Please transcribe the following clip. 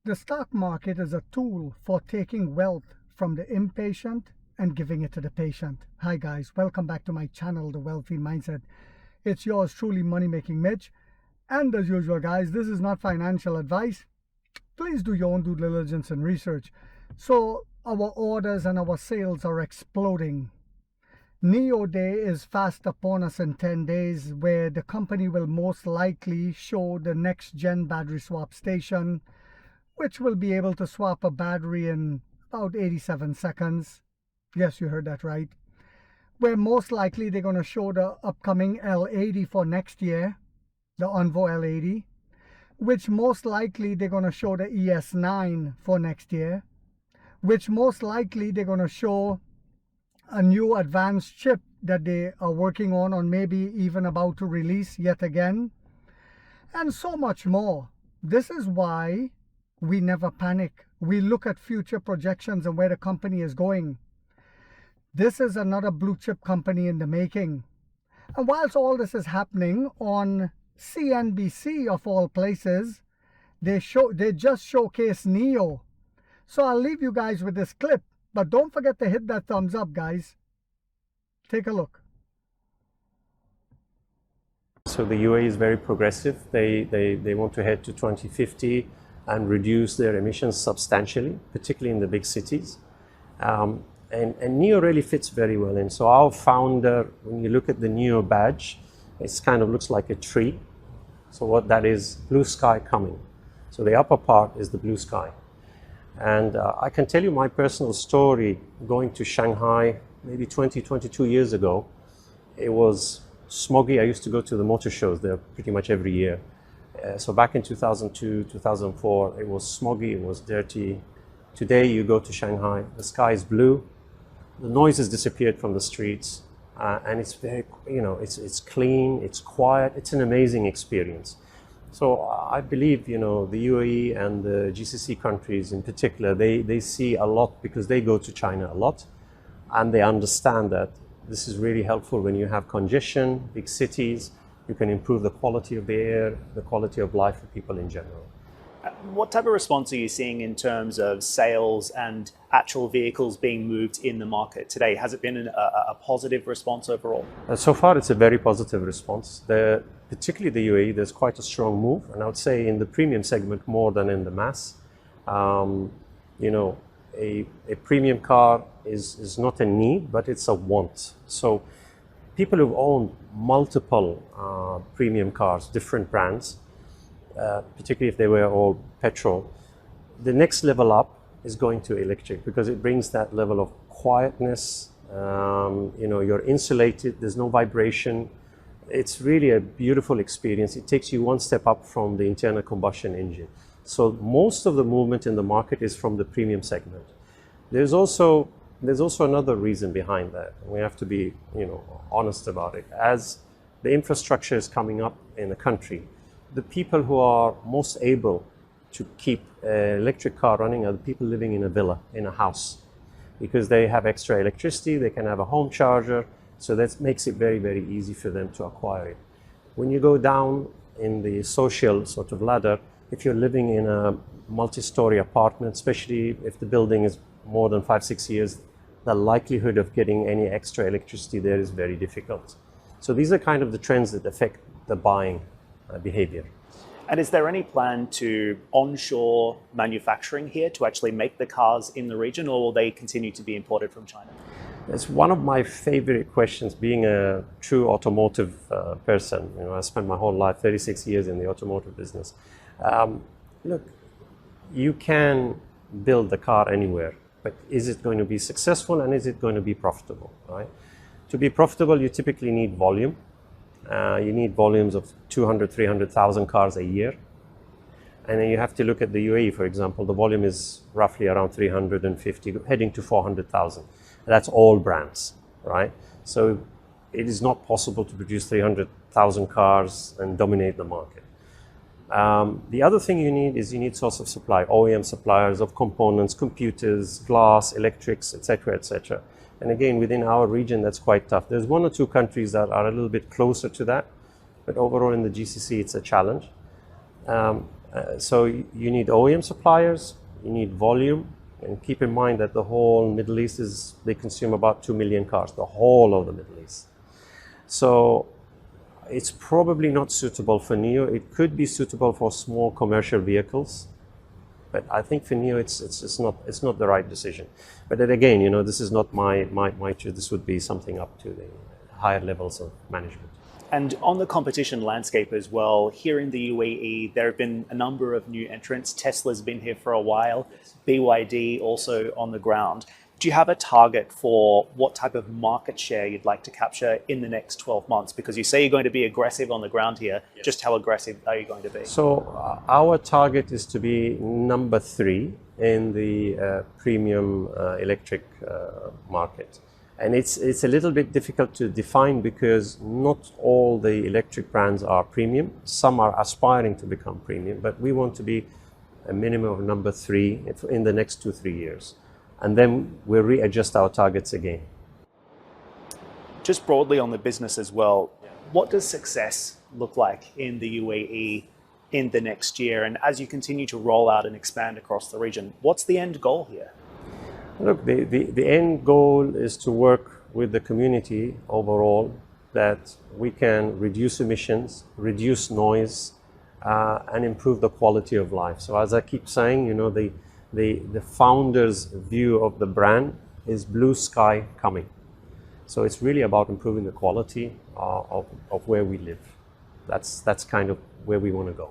The stock market is a tool for taking wealth from the impatient and giving it to the patient. Hi guys, welcome back to my channel, The Wealthy Mindset. It's yours truly, Money Making Mitch. And as usual guys, this is not financial advice. Please do your own due diligence and research. So our orders and our sales are exploding. Neo Day is fast upon us in 10 days, where the company will most likely show the next gen battery swap station, which will be able to swap a battery in about 87 seconds. Yes, you heard that right. Where most likely they're going to show the upcoming L80 for next year, the Onvo L80, which most likely they're going to show the ES9 for next year, which most likely they're going to show a new advanced chip that they are working on, or maybe even about to release yet again, and so much more. This is why we never panic. We look at future projections and where the company is going. This is another blue chip company in the making. And whilst all this is happening on CNBC of all places, they just showcase Neo. So I'll leave you guys with this clip. But don't forget to hit that thumbs up, guys. Take a look. So the UAE is very progressive. They want to head to 2050 and reduce their emissions substantially, particularly in the big cities. And NEO really fits very well in. So our founder, when you look at the NEO badge, it kind of looks like a tree. So what that is, blue sky coming. So the upper part is the blue sky. And I can tell you my personal story going to Shanghai maybe 22 years ago. It was smoggy. I used to go to the motor shows there pretty much every year. So back in 2002, 2004, it was smoggy, it was dirty. Today you go to Shanghai, the sky is blue, the noise has disappeared from the streets, and it's very, it's clean, it's quiet, it's an amazing experience. So I believe, the UAE and the GCC countries in particular, they see a lot because they go to China a lot, and they understand that this is really helpful when you have congestion, big cities. You can improve the quality of the air, the quality of life for people in general. What type of response are you seeing in terms of sales and actual vehicles being moved in the market today? Has it been a positive response overall? So far, it's a very positive response. Particularly the UAE, there's quite a strong move, and I would say in the premium segment more than in the mass. A premium car is not a need, but it's a want. So people who've owned multiple premium cars, different brands, particularly if they were all petrol, the next level up is going to electric because it brings that level of quietness. You're insulated, there's no vibration. It's really a beautiful experience. It takes you one step up from the internal combustion engine. So most of the movement in the market is from the premium segment. There's also another reason behind that. We have to be, honest about it. As the infrastructure is coming up in the country, the people who are most able to keep an electric car running are the people living in a villa, in a house, because they have extra electricity, they can have a home charger, so that makes it very, very easy for them to acquire it. When you go down in the social sort of ladder, if you're living in a multi-story apartment, especially if the building is more than 5-6 years, the likelihood of getting any extra electricity there is very difficult. So these are kind of the trends that affect the buying behavior. And is there any plan to onshore manufacturing here to actually make the cars in the region, or will they continue to be imported from China? It's one of my favorite questions, being a true automotive person. I spent my whole life, 36 years in the automotive business. Look, you can build the car anywhere, but is it going to be successful and is it going to be profitable, right? To be profitable, you typically need volume. You need volumes of 200, 300,000 cars a year. And then you have to look at the UAE, for example. The volume is roughly around 350, heading to 400,000. That's all brands, right? So it is not possible to produce 300,000 cars and dominate the market. The other thing you need source of supply, OEM suppliers of components, computers, glass, electrics, etc., etc. And again, within our region, that's quite tough. There's one or two countries that are a little bit closer to that, but overall in the GCC, it's a challenge. So you need OEM suppliers, you need volume, and keep in mind that the whole Middle East they consume about 2 million cars, the whole of the Middle East. So it's probably not suitable for NIO. It could be suitable for small commercial vehicles, but I think for NIO it's not the right decision. But then again, this is not my this would be something up to the higher levels of management. And on the competition landscape as well, here in the UAE, there have been a number of new entrants. Tesla's been here for a while, BYD also on the ground. Do you have a target for what type of market share you'd like to capture in the next 12 months? Because you say you're going to be aggressive on the ground here. Yes. Just how aggressive are you going to be? So our target is to be number 3 in the premium electric market. And it's a little bit difficult to define because not all the electric brands are premium. Some are aspiring to become premium, but we want to be a minimum of number 3 in the next 2-3 years. And then we'll readjust our targets again. Just broadly on the business as well, what does success look like in the UAE in the next year? And as you continue to roll out and expand across the region, what's the end goal here? Look, the end goal is to work with the community overall, that we can reduce emissions, reduce noise, and improve the quality of life. So as I keep saying, the founder's view of the brand is blue sky coming. So it's really about improving the quality of where we live. That's kind of where we want to go.